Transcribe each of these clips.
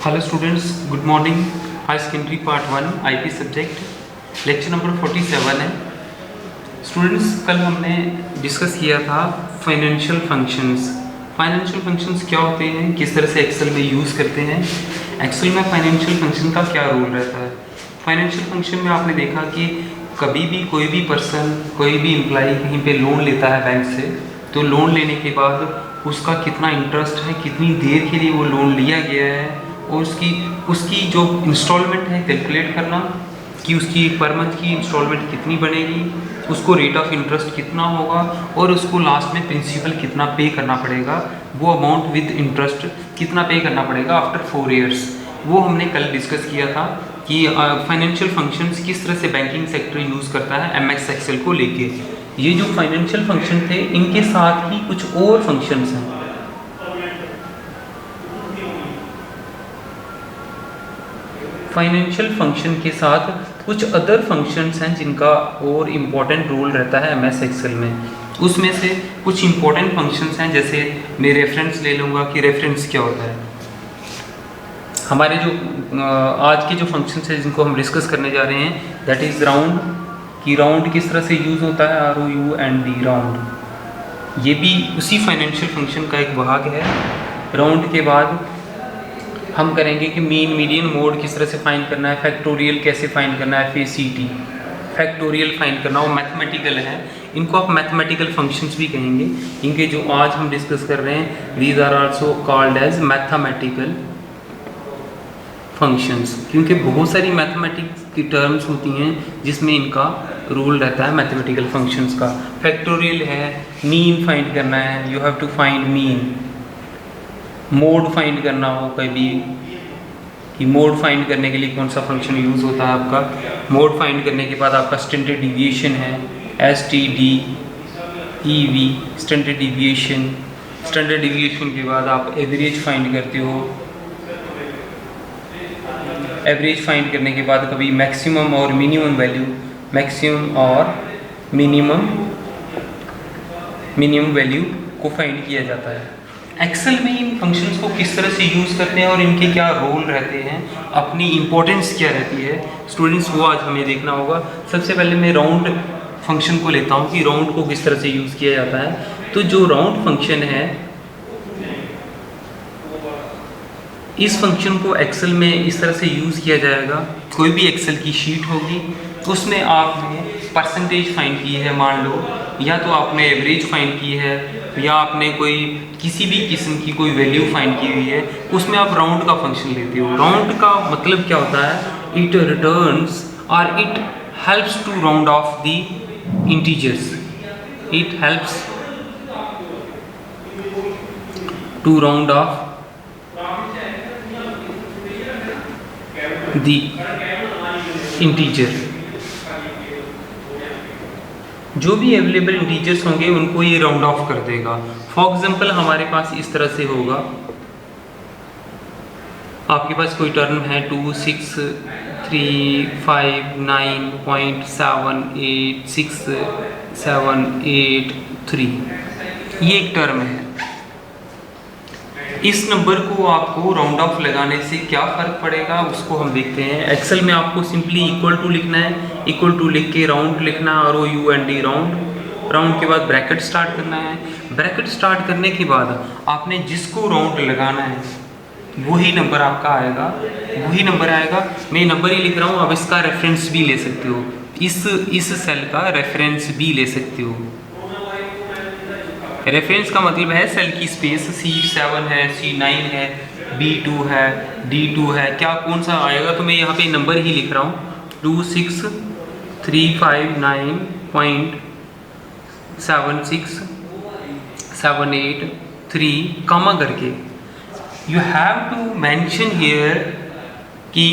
Hello students, good morning. High secondary part 1 IP subject lecture number 47 है। Students, कल हमने discuss किया था फाइनेंशियल फंक्शंस। फाइनेंशियल फंक्शंस क्या होते हैं, किस तरह से एक्सेल में यूज़ करते हैं, एक्सेल में फाइनेंशियल फंक्शन का क्या रोल रहता है। फाइनेंशियल फंक्शन में आपने देखा कि कभी भी कोई भी पर्सन, कोई भी एम्प्लॉय कहीं पे लोन लेता है बैंक से, तो लोन लेने के बाद उसका कितना इंटरेस्ट है, कितनी देर के लिए वो लोन लिया गया है, और उसकी जो इंस्टॉलमेंट है कैलकुलेट करना कि उसकी पर मंथ की इंस्टॉलमेंट कितनी बनेगी, उसको रेट ऑफ इंटरेस्ट कितना होगा, और उसको लास्ट में प्रिंसिपल कितना पे करना पड़ेगा, वो अमाउंट विद इंटरेस्ट कितना पे करना पड़ेगा आफ्टर 4 ईयर्स। वो हमने कल डिस्कस किया था कि फाइनेंशियल फंक्शंस किस तरह से बैंकिंग सेक्टर यूज़ करता है एमएस एक्सेल को लेके। ये जो फाइनेंशियल फंक्शन थे, इनके साथ ही कुछ और फंक्शंस हैं। फाइनेंशियल फंक्शन के साथ कुछ अदर फंक्शंस हैं जिनका और इम्पॉर्टेंट रोल रहता है एमएस एक्सेल में। उसमें से कुछ इम्पॉर्टेंट फंक्शंस हैं, जैसे मैं रेफरेंस ले लूँगा कि रेफरेंस क्या होता है। हमारे जो आज के जो फंक्शंस हैं जिनको हम डिस्कस करने जा रहे हैं, दैट इज़ राउंड। कि राउंड किस तरह से यूज़ होता है, ROUND, राउंड। ये भी उसी फाइनेंशियल फंक्शन का एक भाग है। राउंड के बाद हम करेंगे कि मीन, मीडियन, मोड किस तरह से फाइंड करना है, फैक्टोरियल कैसे फाइंड करना है, FACT फैक्टोरियल फाइंड करना, वो मैथमेटिकल है। इनको आप मैथमेटिकल फंक्शंस भी कहेंगे। इनके जो आज हम डिस्कस कर रहे हैं, these are also called as mathematical functions, क्योंकि बहुत सारी मैथमेटिक्स की टर्म्स होती हैं जिसमें इनका रोल रहता है मैथमेटिकल फंक्शंस का। फैक्टोरियल है, मीन फाइंड करना है, you have to find mean. Mode find करना हो कभी, कि मोड फाइंड करने के लिए कौन सा फंक्शन यूज़ होता है आपका। मोड फाइंड करने के बाद आपका स्टैंडर्ड डिविएशन है, STDEV, standard deviation. Standard deviation के बाद आप एवरेज फाइंड करते हो। एवरेज फाइंड करने के बाद कभी मैक्सिमम और मिनिमम वैल्यू, मैक्सिमम और मिनिमम वैल्यू को फाइंड किया जाता है। एक्सेल में इन फंक्शंस को किस तरह से यूज़ करते हैं और इनके क्या रोल रहते हैं, अपनी इंपॉर्टेंस क्या रहती है स्टूडेंट्स, वो आज हमें देखना होगा। सबसे पहले मैं राउंड फंक्शन को लेता हूँ कि राउंड को किस तरह से यूज़ किया जाता है। तो जो राउंड फंक्शन है, इस फंक्शन को एक्सेल में इस तरह से यूज़ किया जाएगा। कोई भी एक्सेल की शीट होगी, उसमें आपने परसेंटेज फाइंड की है मान लो, या तो आपने एवरेज फाइंड की है, या आपने कोई किसी भी किस्म की कोई वैल्यू फाइंड की हुई है, उसमें आप राउंड का फंक्शन लेते हो। राउंड का मतलब क्या होता है, इट रिटर्न्स और it helps to round off the integers. It helps to round off the integer. जो भी अवेलेबल इंटीजर्स होंगे उनको ये राउंड ऑफ कर देगा। फॉर एग्जांपल हमारे पास इस तरह से होगा, आपके पास कोई टर्म है 26358678673, ये एक टर्म है। इस नंबर को आपको राउंड ऑफ लगाने से क्या फ़र्क पड़ेगा उसको हम देखते हैं। एक्सेल में आपको सिंपली इक्वल टू लिखना है, इक्वल टू लिख के राउंड लिखना, ROUND, राउंड। राउंड के बाद ब्रैकेट स्टार्ट करना है। ब्रैकेट स्टार्ट करने के बाद आपने जिसको राउंड लगाना है वही नंबर आपका आएगा, वही नंबर आएगा। मैं नंबर ही लिख रहा हूँ, अब इसका रेफरेंस भी ले सकते हो, इस सेल का रेफरेंस भी ले सकते हो। रेफरेंस का मतलब है सेल की स्पेस, C7 है, C9 है, B2 है, D2 है, क्या कौन सा आएगा। तो मैं यहाँ पे नंबर ही लिख रहा हूँ 26359.76783, कॉमा करके। You have to mention here कि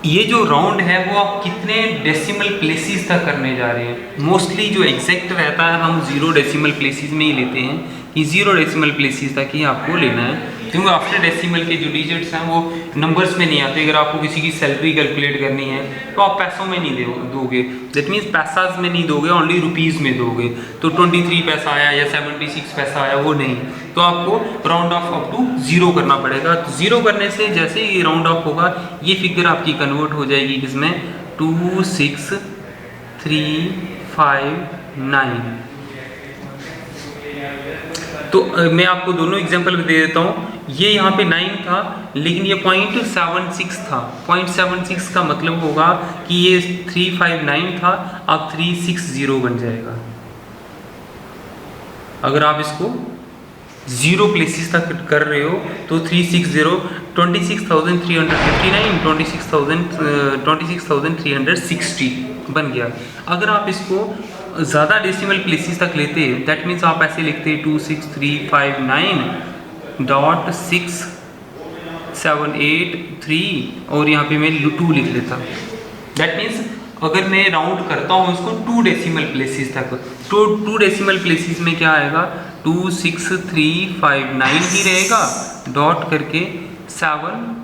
ये जो राउंड है वो आप कितने डेसिमल प्लेसेस तक करने जा रहे हैं। मोस्टली जो एग्जैक्ट रहता है हम 0 डेसिमल प्लेसेस में ही लेते हैं कि 0 डेसिमल प्लेसेस तक ही आपको लेना है। क्योंकि आफ्टर डेसिमल के जो डिजिट्स हैं वो नंबर्स में नहीं आते। अगर आपको किसी की सैलरी कैलकुलेट करनी है तो आप पैसों में नहीं दोगे, दैट मीन्स पैसाज में नहीं दोगे, ओनली रुपीज़ में दोगे। तो 23 पैसा आया या 76 पैसा आया वो नहीं, तो आपको राउंड ऑफ अप टू 0 करना पड़ेगा। तो 0 करने से जैसे ही राउंड ऑफ होगा ये फिगर आपकी कन्वर्ट हो जाएगी किसमें, 26359। तो मैं आपको दोनों एग्जांपल दे देता हूँ। ये यहाँ पे 9 था लेकिन ये 0.76 था। 0.76 का मतलब होगा कि ये 359 था, अब 360 बन जाएगा। अगर आप इसको 0 प्लेसेस तक कर रहे हो तो 360, 26,359, 26,360 बन गया। अगर आप इसको ज़्यादा डेसिमल प्लेसेस तक लेते हैं, दैट मीन्स आप ऐसे लिखते 26359.6783 और यहाँ पे मैं 2 लिख लेता। दैट मीन्स अगर मैं राउंड करता हूँ इसको 2 डेसिमल प्लेसेस तक, तो 2 डेसिमल प्लेसेस में क्या आएगा, 26359 ही रहेगा, डॉट करके 7।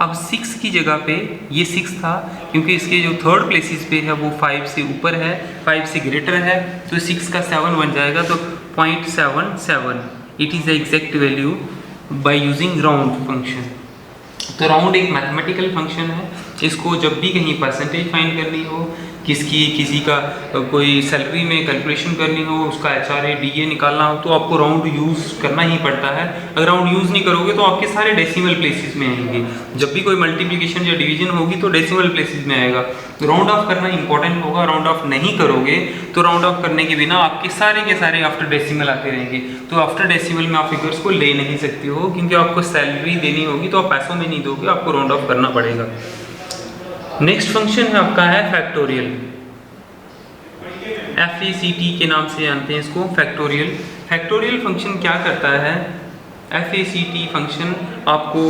अब 6 की जगह पे ये 6 था क्योंकि इसके जो थर्ड प्लेसेस पे है वो 5 से ऊपर है, 5 से ग्रेटर है, तो 6 का 7 बन जाएगा, तो 0.77 it is the exact value by using round function. तो राउंड एक मैथमेटिकल फंक्शन है, इसको जब भी कहीं परसेंटेज फाइंड करनी हो, किसी का कोई सैलरी में कैलकुलेशन करनी हो, उसका HRA DA निकालना हो, तो आपको राउंड यूज़ करना ही पड़ता है। अगर राउंड यूज़ नहीं करोगे तो आपके सारे डेसिमल प्लेसेस में आएंगे। जब भी कोई मल्टीप्लिकेशन या डिवीजन होगी तो डेसिमल प्लेसेस में आएगा। तो राउंड ऑफ करना इंपॉर्टेंट होगा। राउंड ऑफ नहीं करोगे तो राउंड ऑफ करने के बिना आपके सारे के सारे आफ्टर डेसिमल आते रहेंगे। तो आफ्टर डेसिमल में आप फिगर्स को ले नहीं सकते हो, क्योंकि आपको सैलरी देनी होगी तो आप पैसों में नहीं दोगे, आपको राउंड ऑफ करना पड़ेगा। नेक्स्ट फंक्शन है आपका है फैक्टोरियल। FACT के नाम से जानते हैं इसको, फैक्टोरियल। फैक्टोरियल फंक्शन क्या करता है, FACT फंक्शन आपको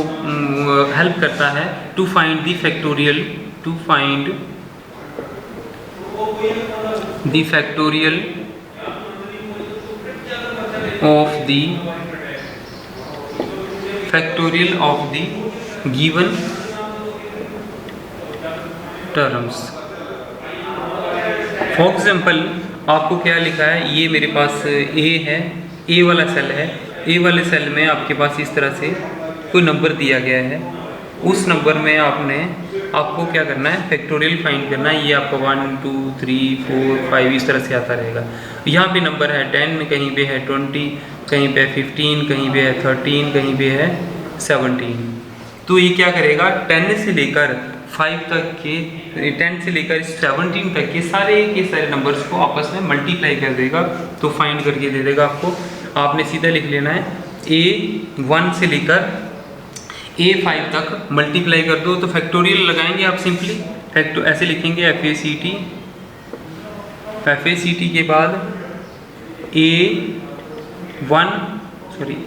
हेल्प करता है to find the factorial, to find the factorial of the given terms. For example आपको क्या लिखा है, ये मेरे पास A है, A वाला सेल है, A वाले सेल में आपके पास इस तरह से कोई नंबर दिया गया है। उस नंबर में आपको क्या करना है, फैक्टोरियल फाइंड करना है। ये आपका 1 2 3 4 5 इस तरह से आता रहेगा। यहाँ पे नंबर है 10, कहीं पे है 20, कहीं पे है 15, कहीं पे है 13, कहीं पे है 17। तो ये क्या करेगा, 10 से लेकर 5 तक के, 10 से लेकर 17 तक के सारे नंबर्स को आपस में मल्टीप्लाई कर देगा, तो फाइंड करके दे देगा आपको। आपने सीधा लिख लेना है A1 से लेकर A5 तक मल्टीप्लाई कर दो, तो फैक्टोरियल लगाएंगे आप सिंपली। ऐसे लिखेंगे FACT के बाद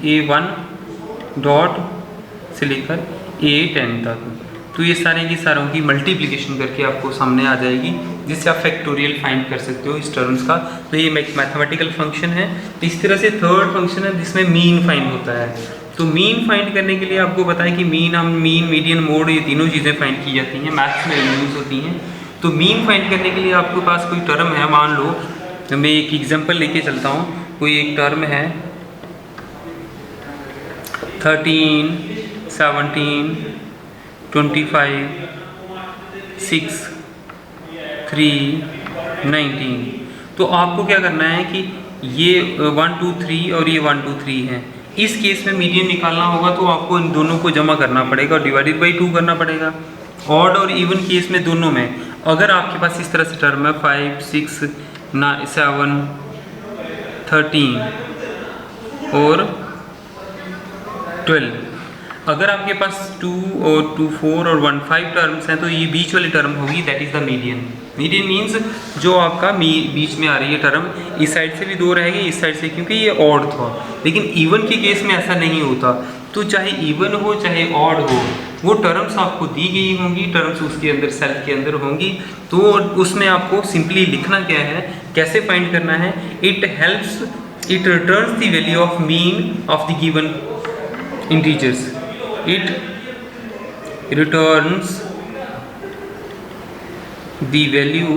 A1 डॉट से लेकर A10 तक। तो ये सारे की सारों की मल्टीप्लिकेशन करके आपको सामने आ जाएगी, जिससे आप फैक्टोरियल फाइंड कर सकते हो इस टर्म्स का। तो ये मैथमेटिकल फंक्शन है। इस तरह से थर्ड फंक्शन है जिसमें मीन फाइंड होता है। तो मीन फाइंड करने के लिए आपको पता है कि मीन, मीडियन, मोड, ये तीनों चीज़ें फाइंड की जाती हैं, मैथ्स में यूज होती हैं। तो मीन फाइंड करने के लिए आपके पास कोई टर्म है, मान लो मैं एक एग्जांपल लेके चलता हूँ। कोई एक टर्म है 13, 17, 25, 6, 3, 19। तो आपको क्या करना है कि ये 1 2 3 और ये 1 2 3 है। इस केस में मीडियन निकालना होगा तो आपको इन दोनों को जमा करना पड़ेगा और डिवाइडेड बाई 2 करना पड़ेगा। ऑड और इवन केस में दोनों में, अगर आपके पास इस तरह से टर्म है 5, 6, 7, 13 और 12, अगर आपके पास 2 और 2 4 और 1 5 टर्म्स हैं, तो ये बीच वाली टर्म होगी, that is the median. Median means जो आपका बीच में आ रही है टर्म, इस साइड से भी 2 रहेगी, इस साइड से, क्योंकि ये ऑड था। लेकिन इवन के केस में ऐसा नहीं होता। तो चाहे इवन हो चाहे ऑड हो, वो टर्म्स आपको दी गई होंगी, टर्म्स उसके अंदर सेल के अंदर होंगी। तो उसमें आपको सिंपली लिखना क्या है, कैसे फाइंड करना है, it returns the value of mean of the given integers, it returns the value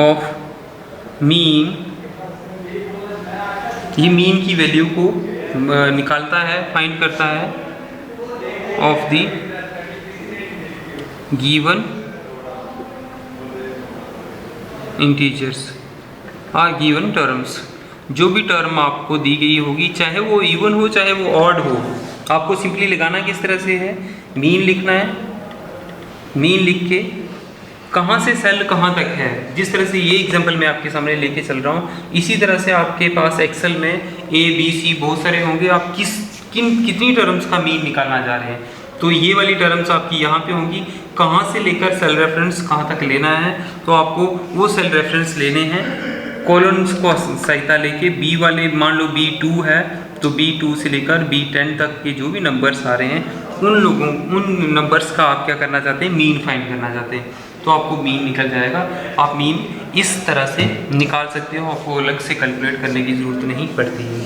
of mean, ये मीन की वैल्यू को निकालता है, फाइंड करता है, of the given integers or given terms. जो भी टर्म आपको दी गई होगी, चाहे वो इवन हो चाहे वो ऑड हो, आपको सिंपली लगाना किस तरह से है, मीन लिखना है। मीन लिख के कहाँ से सेल कहाँ तक है, जिस तरह से ये एग्जांपल मैं आपके सामने लेके चल रहा हूँ, इसी तरह से आपके पास एक्सेल में ए बी सी बहुत सारे होंगे। आप कितनी टर्म्स का मीन निकालना जा रहे हैं, तो ये वाली टर्म्स आपकी यहाँ पे होंगी। कहाँ से लेकर सेल रेफरेंस कहाँ तक लेना है, तो आपको वो सेल रेफरेंस लेने हैं कॉलम्स को सहायता लेके। बी वाले मान लो B2 है, तो B2 से लेकर B10 तक के जो भी नंबर्स आ रहे हैं, उन नंबर्स का आप क्या करना चाहते हैं, मीन फाइंड करना चाहते हैं, तो आपको मीन निकल जाएगा। आप मीन इस तरह से निकाल सकते हो, आपको अलग से कैलकुलेट करने की ज़रूरत नहीं पड़ती है।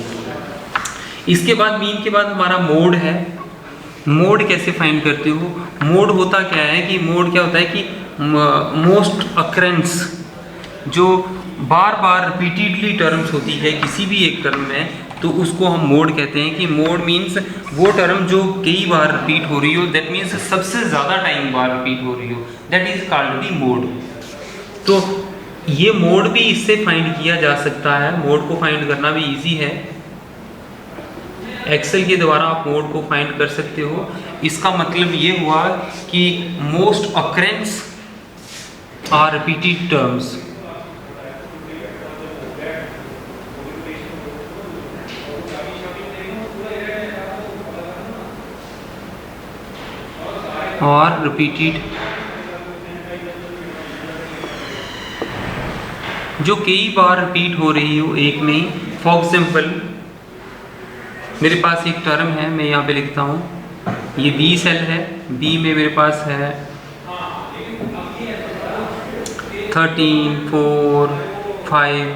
इसके बाद मीन के बाद हमारा मोड है। मोड कैसे फाइंड करते हो, मोड होता क्या है कि मोड क्या होता है कि मोस्ट अक्रेंस, जो बार बार रिपीटेडली टर्म्स होती है किसी भी एक टर्म में, तो उसको हम मोड कहते हैं। कि मोड मीन्स वो टर्म जो कई बार रिपीट हो रही हो, दैट मीन्स सबसे ज़्यादा टाइम बार रिपीट हो रही हो, that is called the mode. तो ये मोड भी इससे फाइंड किया जा सकता है। मोड को फाइंड करना भी इजी है, एक्सेल के द्वारा आप मोड को फाइंड कर सकते हो। इसका मतलब ये हुआ कि most occurrences are repeated terms, और रिपीटेड जो कई बार रिपीट हो रही हो एक में ही। फॉर एग्जाम्पल मेरे पास एक टर्म है, मैं यहाँ पे लिखता हूँ, ये बी सेल है, बी में मेरे पास है 13 4 5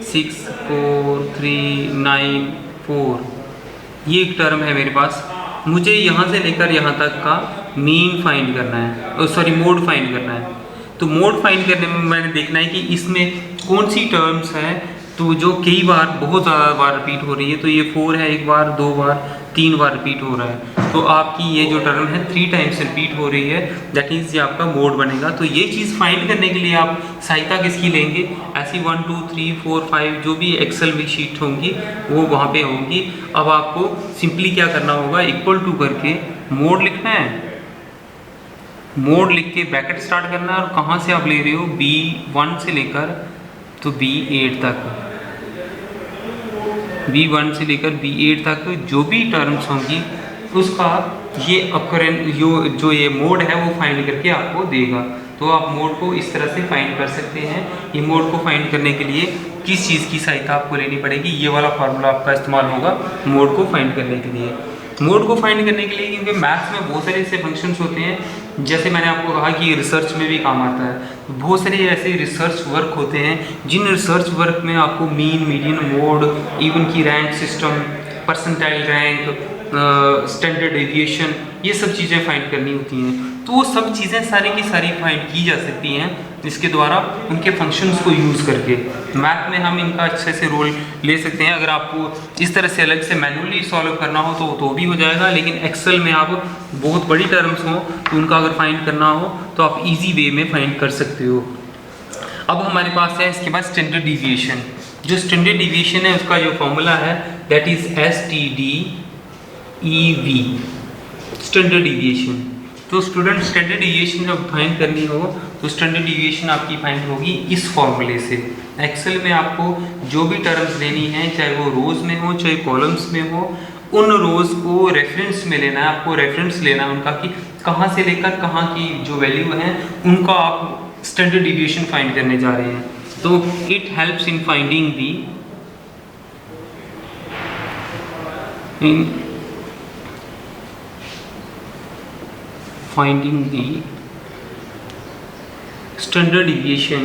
6 4 3 9 4, ये एक टर्म है मेरे पास। मुझे यहाँ से लेकर यहाँ तक का मीन फाइंड करना है, सॉरी मोड फाइंड करना है। तो मोड फाइंड करने में मैंने देखना है कि इसमें कौन सी टर्म्स हैं तो जो कई बार बहुत ज़्यादा बार रिपीट हो रही है। तो ये 4 है, एक बार, 2 बार, 3 बार रिपीट हो रहा है, तो आपकी ये जो टर्म है 3 टाइम्स रिपीट हो रही है, दैट मीन्स ये आपका मोड बनेगा। तो ये चीज़ फाइंड करने के लिए आप सहायता किसकी लेंगे, ऐसी 1 2 3 4 5 जो भी एक्सेल में शीट होंगी वो वहाँ पे होंगी। अब आपको सिंपली क्या करना होगा, इक्वल टू करके मोड लिखना है, मोड लिख के ब्रैकेट स्टार्ट करना है, और कहाँ से आप ले रहे हो, B1 से लेकर तो B8 तक, B1 से लेकर B8 तक जो भी टर्म्स होंगी उसका ये अकरेंस जो ये मोड है वो फाइंड करके आपको देगा। तो आप मोड को इस तरह से फाइंड कर सकते हैं। ये मोड को फाइंड करने के लिए किस चीज़ की सहायता आपको लेनी पड़ेगी, ये वाला फार्मूला आपका इस्तेमाल होगा मोड को फाइंड करने के लिए। मोड को फाइंड करने के लिए, क्योंकि मैथ्स में बहुत सारे ऐसे फंक्शंस होते हैं, जैसे मैंने आपको कहा कि रिसर्च में भी काम आता है। बहुत सारे ऐसे रिसर्च वर्क होते हैं जिन रिसर्च वर्क में आपको मीन, मीडियन, मोड, इवन की rank system, percentile rank, standard deviation, ये सब चीज़ें फाइंड करनी होती हैं। तो वो सब चीज़ें सारी की सारी फाइंड की जा सकती हैं इसके द्वारा, उनके फंक्शंस को यूज़ करके। मैथ में हम इनका अच्छे से रोल ले सकते हैं। अगर आपको इस तरह से अलग से मैनुअली सॉल्व करना हो तो भी हो जाएगा, लेकिन एक्सेल में आप बहुत बड़ी टर्म्स हो तो उनका अगर फाइंड करना हो तो आप ईजी वे में फाइंड कर सकते हो। अब हमारे पास है इसके बाद स्टैंडर्ड डिविएशन। जो स्टैंडर्ड डिविएशन है उसका जो फॉर्मूला है that is STDEV, standard deviation. तो स्टूडेंट स्टैंडर्ड डिविएशन जब फाइंड करनी हो तो स्टैंडर्ड डिविएशन आपकी फाइंड होगी इस फॉर्मूले से। एक्सेल में आपको जो भी टर्म्स लेनी है, चाहे वो रोज में हो चाहे कॉलम्स में हो, उन रोज को रेफरेंस में लेना है। आपको रेफरेंस लेना है उनका कि कहाँ से लेकर कहाँ की जो वैल्यू है उनका आप स्टैंडर्ड डिविएशन फाइंड करने जा रहे हैं। तो it helps in finding the standard deviation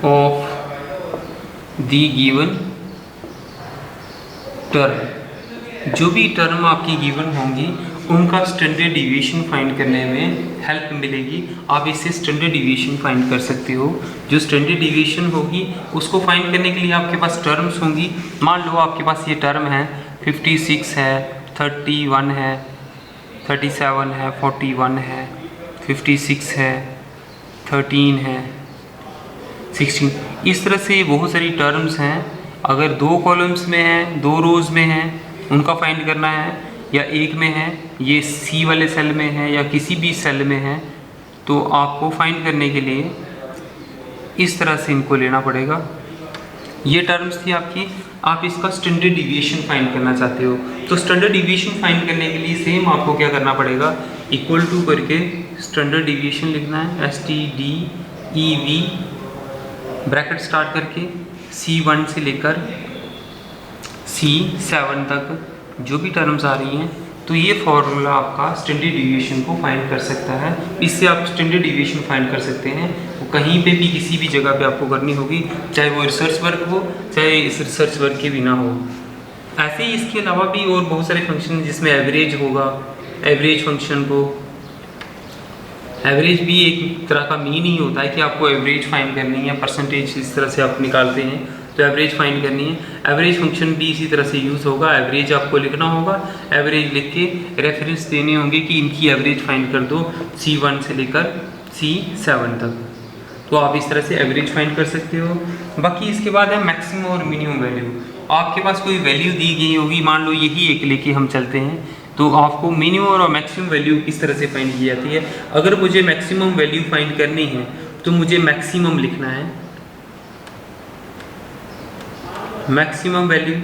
of the given term, जो भी टर्म आपकी गिवन होंगी उनका स्टैंडर्ड डिविएशन फाइंड करने में हेल्प मिलेगी। आप इससे स्टैंडर्ड डिविएशन फाइंड कर सकते हो। जो स्टैंडर्ड डिविएशन होगी उसको फाइंड करने के लिए आपके पास टर्म्स होंगी। मान लो आपके पास ये टर्म है 56 है, 31 है, 37 है, 41 है, 56 है, 13 है, 16, इस तरह से बहुत सारी टर्म्स हैं। अगर 2 कॉलम्स में है, 2 रोज में है, उनका फाइंड करना है, या एक में है, ये सी वाले सेल में है या किसी भी सेल में है, तो आपको फाइंड करने के लिए इस तरह से इनको लेना पड़ेगा। ये टर्म्स थी आपकी। आप इसका स्टैंडर्ड डिविएशन फाइंड करना चाहते हो, तो स्टैंडर्ड डिविएशन फाइंड करने के लिए सेम आपको क्या करना पड़ेगा, इक्वल टू करके स्टैंडर्ड डिविएशन लिखना है, STDEV ब्रैकेट स्टार्ट करके C1 से लेकर C7 तक जो भी टर्म्स आ रही हैं, तो ये फॉर्मूला आपका स्टैंडर्ड डिविएशन को फाइंड कर सकता है। इससे आप स्टैंडर्ड डिविएशन फाइंड कर सकते हैं। वो कहीं पे भी किसी भी जगह पे आपको करनी होगी, चाहे वो रिसर्च वर्क हो, चाहे इस रिसर्च वर्क के बिना हो। ऐसे ही इसके अलावा भी और बहुत सारे फंक्शन जिसमें एवरेज होगा। एवरेज फंक्शन को, एवरेज भी एक तरह का मीन ही होता है कि आपको एवरेज फाइंड करनी है, परसेंटेज इस तरह से आप निकालते हैं तो एवरेज फाइंड करनी है। एवरेज फंक्शन भी इसी तरह से यूज़ होगा। एवरेज आपको लिखना होगा, एवरेज लिख के रेफरेंस देने होंगे कि इनकी एवरेज फाइंड कर दो C1 से लेकर C7 तक, तो आप इस तरह से एवरेज फाइंड कर सकते हो। बाकी इसके बाद है मैक्सिमम और मिनिमम वैल्यू। आपके पास कोई वैल्यू दी गई होगी, मान लो यही एक लेके हम चलते हैं, तो आपको मिनिमम और मैक्सिमम वैल्यू किस तरह से फाइंड की जाती है। अगर मुझे मैक्सिमम वैल्यू फाइंड करनी है तो मुझे मैक्सिमम लिखना है, मैक्सिमम वैल्यू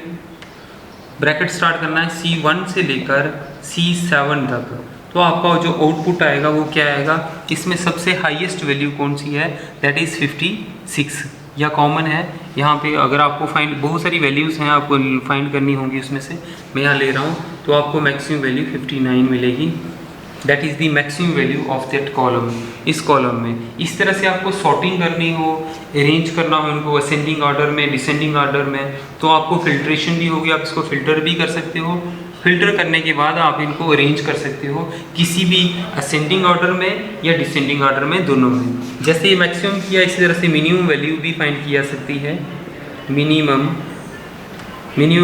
ब्रैकेट स्टार्ट करना है C1 से लेकर C7 तक। तो आपका जो आउटपुट आएगा वो क्या आएगा, इसमें सबसे हाईएस्ट वैल्यू कौन सी है, दैट इज़ 56, या कॉमन है यहाँ पे। अगर आपको फाइंड, बहुत सारी वैल्यूज़ हैं आपको फाइंड करनी होंगी, उसमें से मैं यहाँ ले रहा हूँ, तो आपको मैक्सिमम वैल्यू 59 मिलेगी। That is the maximum value of that column. इस कॉलम में इस तरह से आपको सॉर्टिंग करनी हो, अरेंज करना हो इनको असेंडिंग ऑर्डर में, डिसेंडिंग ऑर्डर में, तो आपको फिल्ट्रेशन भी होगी, आप इसको फिल्टर भी कर सकते हो। फिल्टर करने के बाद आप इनको अरेंज कर सकते हो किसी भी असेंडिंग ऑर्डर में या डिसेंडिंग ऑर्डर में, दोनों में। जैसे ये मैक्सिमम किया, इसी तरह से मिनिमम वैल्यू भी फाइंड की जा सकती है। मिनिमम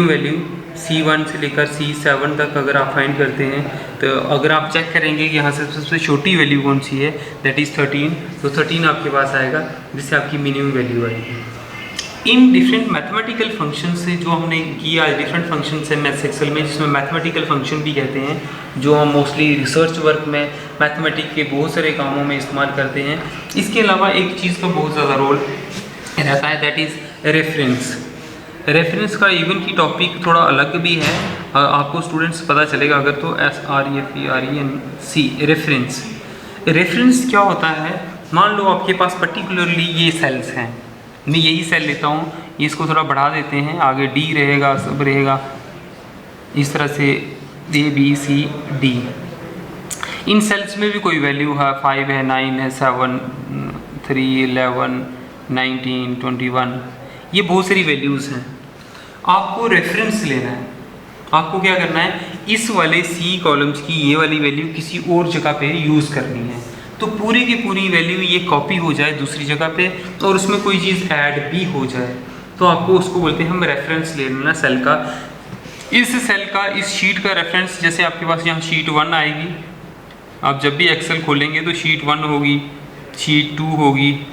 वैल्यू C1 से लेकर C7 तक अगर आप फाइंड करते हैं, तो अगर आप चेक करेंगे कि यहाँ से सबसे छोटी वैल्यू कौन सी है, दैट इज़ 13, तो 13 आपके पास आएगा, जिससे आपकी मिनिमम वैल्यू आएगी। इन डिफरेंट मैथमेटिकल फंक्शन से जो हमने किया, डिफरेंट फंक्शन है मैथ्स एक्सेल में, जिसमें मैथमेटिकल फंक्शन भी कहते हैं, जो हम मोस्टली रिसर्च वर्क में, मैथमेटिक के बहुत सारे कामों में इस्तेमाल करते हैं। इसके अलावा एक चीज़ का बहुत ज़्यादा रोल रहता है, दैट इज़ रेफरेंस। रेफरेंस का इवन की टॉपिक थोड़ा अलग भी है, आपको स्टूडेंट्स पता चलेगा अगर, तो SREFERENC रेफरेंस क्या होता है। मान लो आपके पास पर्टिकुलरली ये सेल्स हैं, मैं यही सेल लेता हूँ, इसको थोड़ा बढ़ा देते हैं, आगे D रहेगा, सब रहेगा, इस तरह से ABCD। इन सेल्स में भी कोई वैल्यू है, 5 है, 9 है, 7, 3, 11, 19, 21, ये बहुत सारी वैल्यूज़ हैं। आपको रेफरेंस लेना है, आपको क्या करना है, इस वाले C कॉलम्स की ये वाली वैल्यू किसी और जगह पे यूज़ करनी है, तो पूरी की पूरी वैल्यू ये कॉपी हो जाए दूसरी जगह पे, और उसमें कोई चीज़ ऐड भी हो जाए, तो आपको उसको बोलते हैं हम रेफरेंस ले लेना सेल का। इस सेल का, इस शीट का रेफरेंस, जैसे आपके पास यहाँ शीट 1 आएगी, आप जब भी एक्सेल खोलेंगे तो शीट 1 होगी, शीट 2 होगी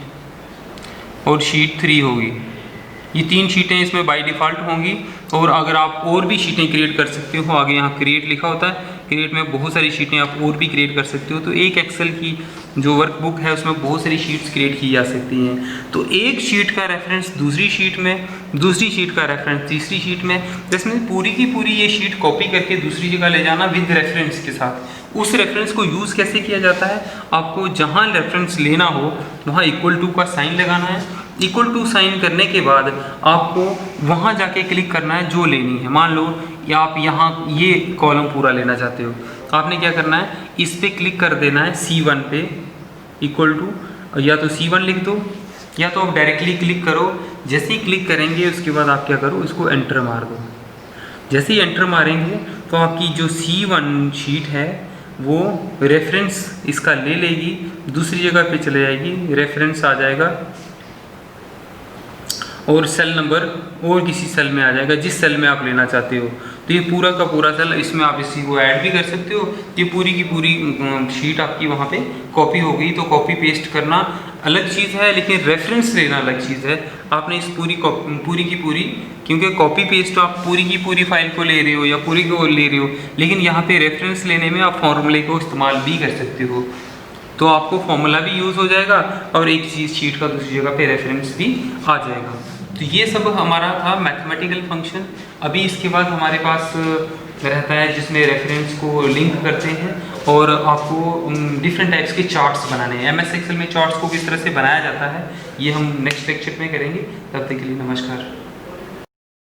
और शीट 3 होगी। ये 3 शीटें इसमें बाय डिफ़ॉल्ट होंगी, और अगर आप और भी शीटें क्रिएट कर सकते हो, आगे यहाँ क्रिएट लिखा होता है, क्रिएट में बहुत सारी शीटें आप और भी क्रिएट कर सकते हो। तो एक एक्सेल की जो वर्कबुक है उसमें बहुत सारी शीट्स क्रिएट की जा सकती हैं। तो एक शीट का रेफरेंस दूसरी शीट में, दूसरी शीट का रेफरेंस तीसरी शीट में, जिसमें पूरी की पूरी ये शीट कॉपी करके दूसरी जगह ले जाना विद रेफरेंस के साथ। उस रेफरेंस को यूज़ कैसे किया जाता है, आपको जहाँ रेफरेंस लेना हो वहाँ इक्वल टू का साइन लगाना है। इक्वल टू साइन करने के बाद आपको वहाँ जाके क्लिक करना है जो लेनी है। मान लो या आप यहाँ ये कॉलम पूरा लेना चाहते हो, आपने क्या करना है, इस पे क्लिक कर देना है C1 पे, इक्वल टू, या तो C1 लिख दो या तो आप डायरेक्टली क्लिक करो, जैसे ही क्लिक करेंगे उसके बाद आप क्या करो, इसको एंटर मार दो। जैसे ही एंटर मारेंगे तो आपकी जो C1 शीट है वो रेफरेंस इसका ले लेगी, दूसरी जगह पे चले जाएगी, रेफरेंस आ जाएगा और सेल नंबर और किसी सेल में आ जाएगा जिस सेल में आप लेना चाहते हो। तो ये पूरा का पूरा सेल, इसमें आप इसी को ऐड भी कर सकते हो। ये पूरी की पूरी शीट आपकी वहाँ पे कॉपी हो गई। तो कॉपी पेस्ट करना अलग चीज़ है, लेकिन रेफरेंस लेना अलग चीज़ है। आपने इस पूरी की पूरी, क्योंकि कॉपी पेस्ट तो आप पूरी की पूरी फाइल को ले रहे हो या पूरी को ले रहे हो, लेकिन यहाँ पे रेफरेंस लेने में आप फॉर्मूले को इस्तेमाल भी कर सकते हो। तो आपको फॉर्मूला भी यूज़ हो जाएगा और एक चीज़ शीट का दूसरी जगह पे रेफरेंस भी आ जाएगा। तो ये सब हमारा था मैथमेटिकल फंक्शन। अभी इसके बाद हमारे पास रहता है जिसमें रेफरेंस को लिंक करते हैं और आपको डिफरेंट टाइप्स के चार्ट्स बनाने हैं। MS एक्सेल में चार्ट्स को किस तरह से बनाया जाता है ये हम नेक्स्ट लेक्चर में करेंगे। तब तक के लिए नमस्कार।